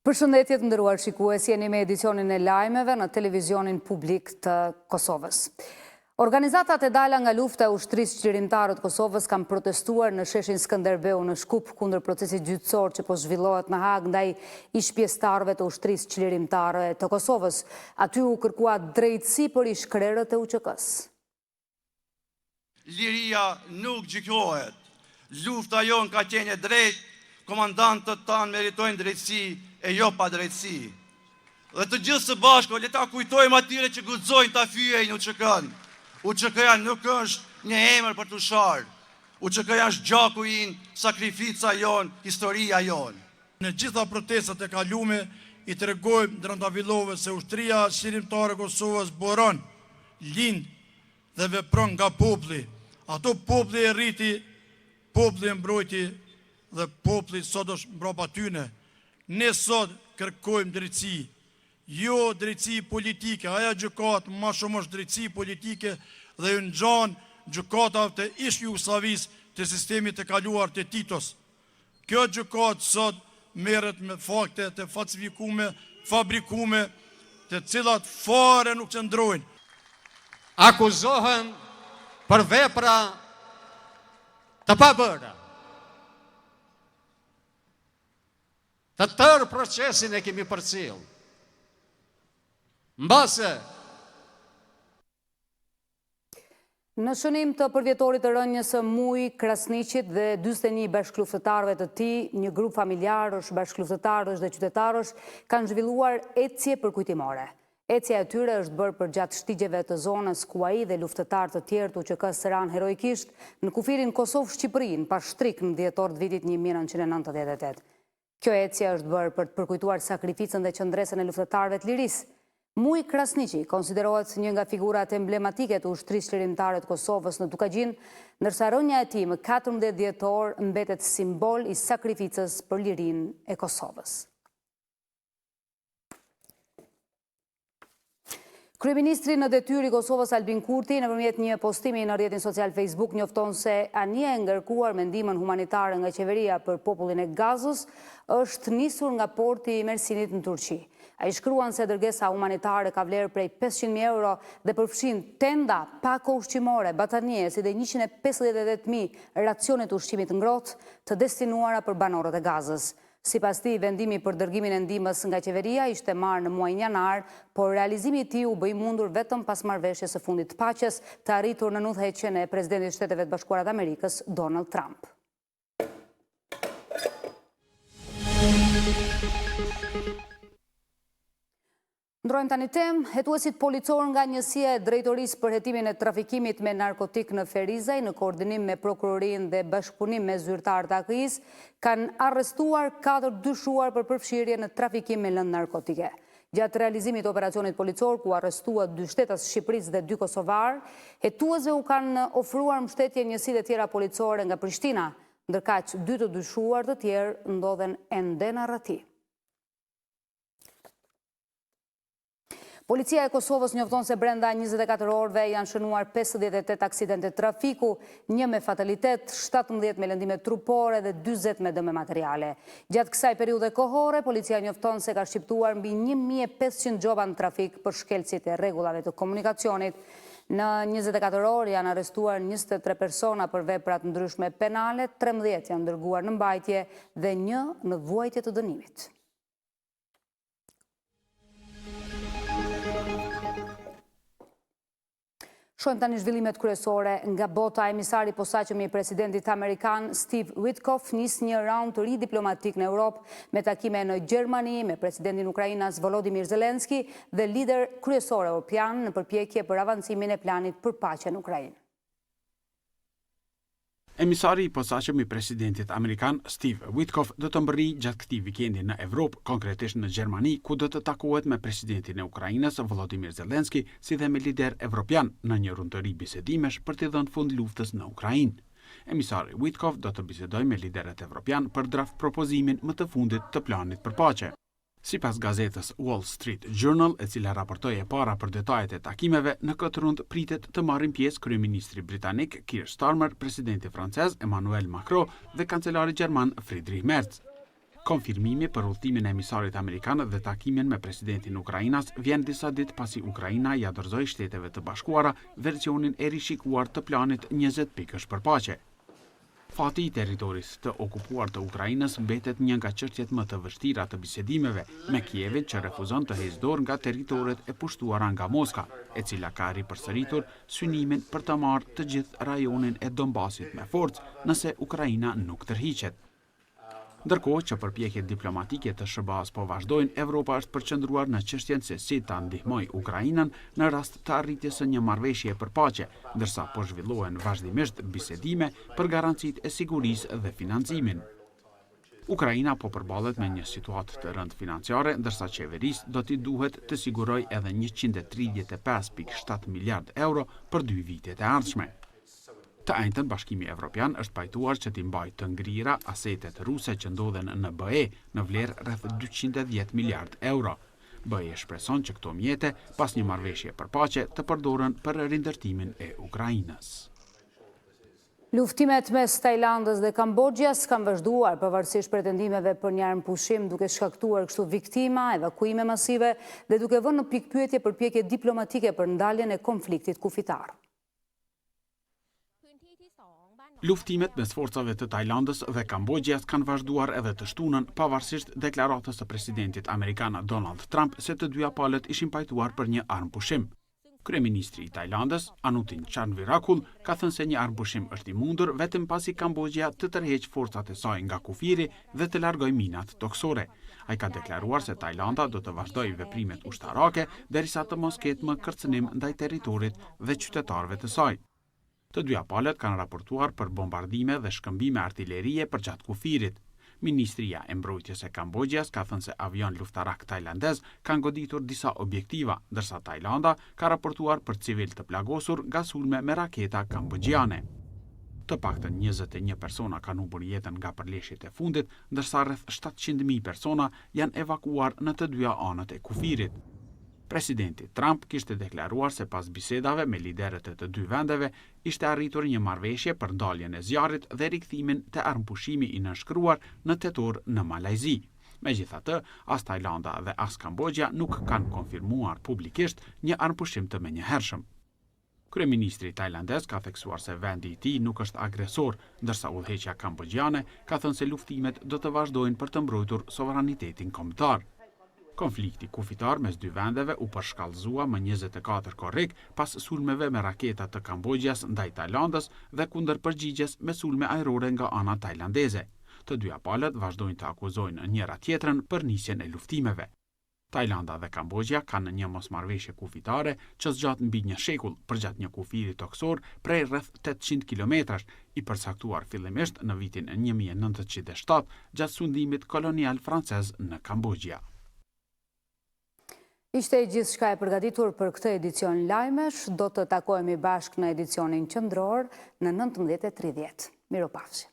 Përshëndetje të nderuar shikues, jeni me edicionin e lajmeve në televizionin publik të Kosovës. Organizatat e dala nga lufta e ushtrisë qlirimtare të Kosovës kanë protestuar në sheshin Skënderbeu në Shkup kundër procesit gjyqësor që po zhvillohet në Hag ndaj ish-pjesëtarëve të ushtrisë qlirimtare të Kosovës. Aty u kërkua drejtësi për ish-krerët e UÇK-s. Liria nuk gjykohet. Lufta jon ka qenë e drejtë, komandantët tanë meritojnë drejtësi e jo pa drejtësi. Dhe të gjithë së bashku, le ta kujtojmë atyre që guxojnë ta fyejnë UÇK-n. UÇK-ja nuk është një emër për të sharë. UÇK-ja është gjaku in, sakrifica jon, historia jon. Në gjitha protestat e kalume i tregojmë Drandavillove se ushtria qlirimtare e Kosovës boron, lind dhe vepron nga populli. Ato populli e rriti, populli e mbrojti dhe populli sot është mbrapa tyne. Ne sot kërkojmë drejtësi, jo drejtësi politike, aja gjykatë ma shumë është drejtësi politike dhe ju ngjan gjykatave të ish-Jugosllavisë të sistemit të kaluar të Titos. Kjo gjykatë sot merret me fakte të falsifikume, fabrikume, të cilat fare nuk qëndrojnë. Akuzohen për vepra të pabëra. Të tërë procesin e kemi përcjell. Mbase në shënim të përvjetorit të rënjës së Muj Krasniqit dhe 41 bashkëluftëtarëve të tij, një grup familjarësh, bashkëluftëtarësh dhe qytetarësh kanë zhvilluar ecje përkujtimore. Ecja e tyre është bërë përgjatë shtigjeve të zonës ku ai dhe luftëtarë të tjerë të UÇK-s ranë heroikisht në kufirin Kosovë-Shqipërinë pas shtrik në dhjetor të vitit 1998. Kjo ecje është bërë për të përkujtuar sakrificën dhe qëndresën e luftëtarëve të lirisë. Muj Krasniqi konsiderohet një nga figurat emblematike të ushtrisë qlirimtare të Kosovës në Tukagjinë, ndërsa rënja e tij më 14 dhjetor mbetet simbol i sakrificës për lirinë e Kosovës. Kryeministri në detyrë i Kosovës Albin Kurti nëpërmjet një postimi në rrjetin social Facebook njofton se anija e ngarkuar me ndihmën humanitare nga qeveria për popullin e Gazës është nisur nga porti i Mersinit në Turqi. Ai shkruan se dërgesa humanitare ka vlerë prej 500.000 euro dhe përfshin tenda, pako ushqimore, batanie, si dhe 158.000 racione të ushqimit ngrohtë të destinuara për banorët e Gazës. Sipas tij, vendimi për dërgimin e ndihmës nga qeveria ishte marrë në muajin janar, por realizimi i tij u bë i mundur vetëm pas marrëveshjes së fundit të paqes të arritur në udhëheqjen e presidentit të Shteteve të Bashkuara të Amerikës, Donald Trump. Ndrojmë tani temë, hetuesit policor nga njësia e drejtorisë për hetimin e trafikimit me narkotik në Ferizaj, në koordinim me prokurorinë dhe bashkëpunim me zyrtarët e AKI-s, kanë arrestuar 4 dyshuar për përfshirje në trafikim me lëndë narkotike. Gjatë realizimit të operacionit policor, ku arrestuat 2 shtetas Shqipërisë dhe 2 kosovar, hetuesve u kanë ofruar mbështetje njësitë e tjera policore nga Prishtina, ndërkaq 2 të dyshuar të tjerë ndodhen ende në arrati. Policia e Kosovës njofton se brenda 24 orëve janë shënuar 58 aksidente trafiku, 1 me fatalitet, 17 me lëndime trupore dhe 40 me dëme materiale. Gjatë kësaj periudhe kohore, policia njofton se ka shqiptuar mbi 1500 gjoba në trafik për shkelcit e rregullave të komunikacionit. Në 24 orë janë arrestuar 23 persona për veprat ndryshme penale, 13 janë dërguar në mbajtje dhe 1 në vuajtje të dënimit. Shohim tani zhvillimet kryesore nga bota. Emisari i posaçëm i presidentit amerikan Steve Witkoff nis një raund të ri diplomatik në Europë me takime në Gjermani me presidentin e Ukrainës Volodymyr Zelensky dhe lider kryesor evropian në përpjekje për avancimin e planit për paqe në Ukrainë. Emisari i posaçëm i presidentit amerikan Steve Witkoff do të mbërrijë gjatë këtij vikendi në Evropë, konkretisht në Gjermani, ku do të takohet me presidentin e Ukrainës Volodymyr Zelensky, si dhe me lider evropian në një rundë të ri bisedimesh për të dhënë fund luftës në Ukrainë. Emisari Witkoff do të bisedojë me liderët evropian për draft propozimin më të fundit të planit për paqe. Sipas gazetës Wall Street Journal, e cila raportoi e para për detajet e takimeve, në këtë rund pritet të marrin pjesë kryeministri britanik Keir Starmer, presidenti francez Emmanuel Macron dhe kancelari gjerman Friedrich Merz. Konfirmimi për udhëtimin e emisarit amerikan dhe takimin me presidentin e Ukrainas vjen disa ditë pasi Ukraina ja dorëzoi Shteteve të Bashkuara versionin e rishikuar të planit 20 pikësh për paqe. Fati i territorisë të okupuar të Ukrainës mbetet një nga çështjet më të vështira të bisedimeve me Kievin që refuzon të heqë dorë nga territoret e pushtuara nga Moska, e cila ka ripërsëritur synimin për të marrë të gjithë rajonin e Donbasit me forcë nëse Ukraina nuk tërhiqet. Ndërkohë që përpjekjet diplomatike të SBA-s po vazhdojnë, Evropa është përqendruar në çështjen se si ta ndihmojë Ukrainën në rast të arritjes së një marrëveshje për paqe, ndërsa po zhvillohen vazhdimisht bisedime për garancitë e sigurisë dhe financimin. Ukraina po përballet me një situatë të rëndë financiare, ndërsa qeverisë do t'i duhet të sigurojë edhe 135.7 miliard euro për 2 vitet e ardhshme. Të njëjtën, Bashkimi Evropian është pajtuar që t'i mbajë të ngrira asetet ruse që ndodhen në BE në vlerë rreth 210 miliard euro. BE shpreson që këto mjete, pas një marrëveshje për paqe, të përdoren për rindërtimin e Ukrainës. Luftimet mes Tajlandës dhe Kambodgjës kanë vazhduar pavarësisht pretendimeve për një armëpushim, duke shkaktuar kështu viktima, evakuime masive dhe duke vënë në pikpyetje përpjekje diplomatike për ndaljen e konfliktit kufitar. Luftimet mes forcave të Tajlandës dhe Kambodgjës kanë vazhduar edhe të shtunën pavarësisht deklaratës së presidentit amerikan Donald Trump se të dyja palët ishin pajtuar për një armëpushim. Kryeministri i Tajlandës, Anutin Charnvirakul, ka thënë se një armëpushim është i mundur vetëm pasi Kambodgja të tërheqë forcat e saj nga kufiri dhe të largojë minat toksore. Ai ka deklaruar se Tajlanda do të vazhdojë veprimet ushtarake derisa të mos ketë më kërcënim ndaj territorit dhe qytetarëve të saj. Të dyja palët kanë raportuar për bombardime dhe shkëmbime artillerie përgjatë kufirit. Ministria e Mbrojtjes e Kambodgjës ka thënë se avion luftarak tajlandez kanë goditur disa objektiva, ndërsa Tajlanda ka raportuar për civil të plagosur nga sulme me raketa kambodgjiane. Të paktën 21 persona kanë humbur jetën nga përleshjet e fundit, ndërsa rreth 700.000 persona janë evakuar në të dyja anët e kufirit. Presidenti Trump kishte deklaruar se pas bisedave me liderët e të dy vendeve ishte arritur një marrëveshje për ndaljen e zjarrit dhe rikthimin të armëpushimi i nënshkruar në tetor në Malajzi. Megjithatë, as Tajlanda dhe as Kambodgja nuk kanë konfirmuar publikisht një armëpushim të menjëhershëm. Kryeministri tajlandez ka theksuar se vendi i tij nuk është agresor, ndërsa udhëheqja kambodgjiane ka thënë se luftimet do të vazhdojnë për të mbrojtur sovranitetin kombëtar. Konflikti kufitar mes dy vendeve u përshkallëzua më 24 korrik pas sulmeve me raketa të Kambodgjës ndaj Tajlandës dhe kundër përgjigjes me sulme ajrore nga ana tajlandeze. Të dyja palët vazhdojnë të akuzojnë njëra tjetrën për nisjen e luftimeve. Tajlanda dhe Kambodgja kanë një mosmarrëveshje kufitare që zgjat mbi një shekull përgjatë një kufiri toksor prej rreth 800 kilometrash, i përcaktuar fillimisht në vitin 1907 gjatë sundimit kolonial francez në Kambodgja. Ishte gjithçka e përgatitur për këtë edicion lajmesh, do të takohemi bashkë në edicionin qendror në 19:30. Miropafshim.